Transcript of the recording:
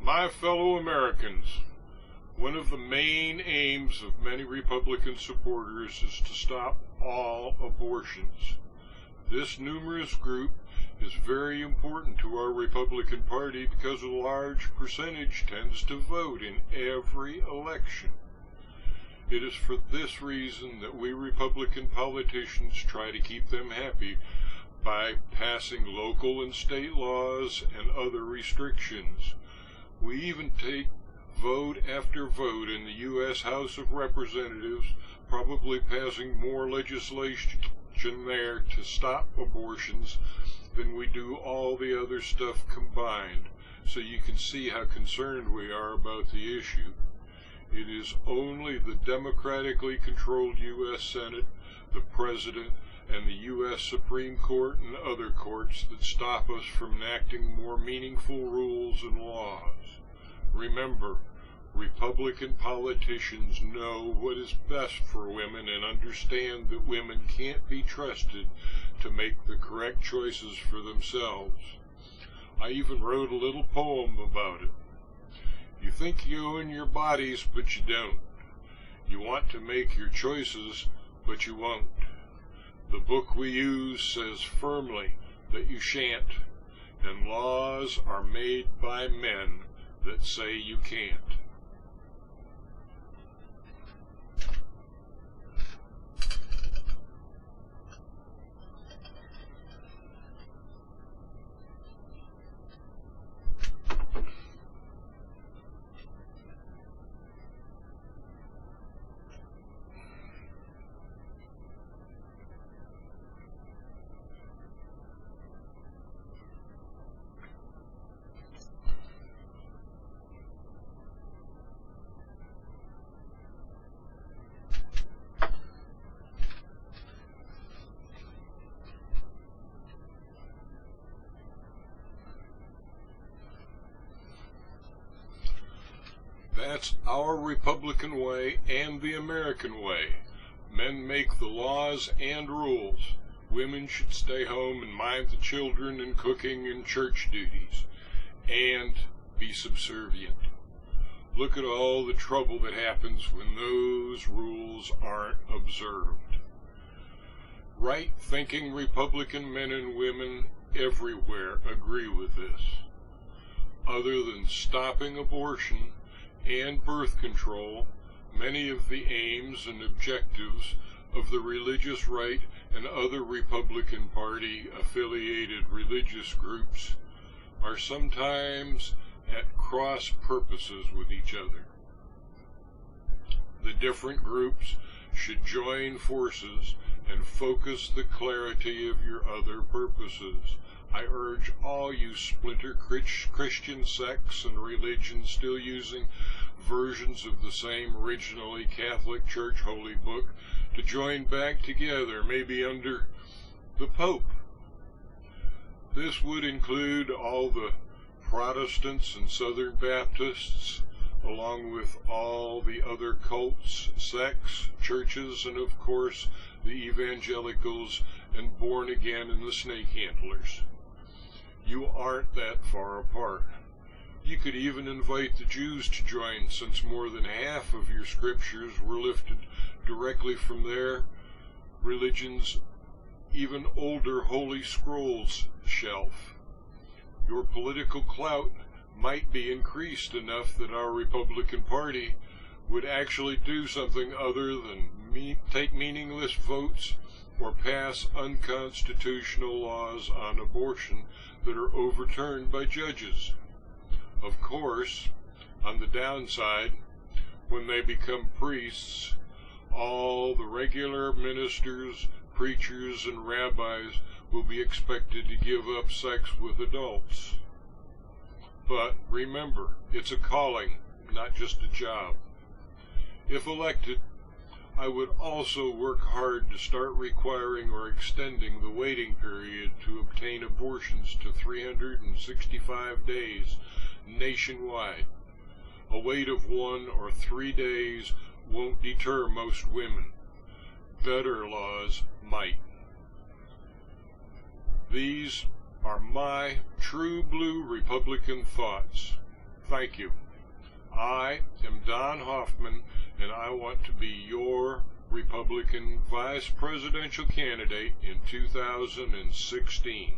My fellow Americans, one of the main aims of many Republican supporters is to stop all abortions. This numerous group is very important to our Republican Party because a large percentage tends to vote in every election. It is for this reason that we Republican politicians try to keep them happy by passing local and state laws and other restrictions. We even take vote after vote in the U.S. House of Representatives, probably passing more legislation there to stop abortions than we do all the other stuff combined, so you can see how concerned we are about the issue. It is only the democratically controlled U.S. Senate, the President, and the U.S. Supreme Court and other courts that stop us from enacting more meaningful rules and laws. Remember, Republican politicians know what is best for women and understand that women can't be trusted to make the correct choices for themselves. I even wrote a little poem about it. You think you own your bodies, but you don't. You want to make your choices, but you won't. The book we use says firmly that you shan't, and laws are made by men that say you can't. That's our Republican way and the American way. Men make the laws and rules. Women should stay home and mind the children and cooking and church duties, and be subservient. Look at all the trouble that happens when those rules aren't observed. Right-thinking Republican men and women everywhere agree with this. Other than stopping abortion and birth control, many of the aims and objectives of the religious right and other Republican Party affiliated religious groups are sometimes at cross purposes with each other. The different groups should join forces and focus the clarity of your other purposes. I urge all you splinter Christian sects and religions still using versions of the same originally Catholic Church Holy Book to join back together, maybe under the Pope. This would include all the Protestants and Southern Baptists, along with all the other cults, sects, churches, and of course the evangelicals and born again and the snake handlers. You aren't that far apart. You could even invite the Jews to join, since more than half of your scriptures were lifted directly from their religion's even older Holy Scrolls shelf. Your political clout might be increased enough that our Republican Party would actually do something other than take meaningless votes or pass unconstitutional laws on abortion that are overturned by judges. Of course, on the downside, when they become priests, all the regular ministers, preachers, and rabbis will be expected to give up sex with adults. But remember, it's a calling, not just a job. If elected, I would also work hard to start requiring or extending the waiting period to obtain abortions to 365 days nationwide. A wait of 1 or 3 days won't deter most women. Better laws might. These are my true blue Republican thoughts. Thank you. I am Don Hoffmann, and I want to be your Republican vice presidential candidate in 2016.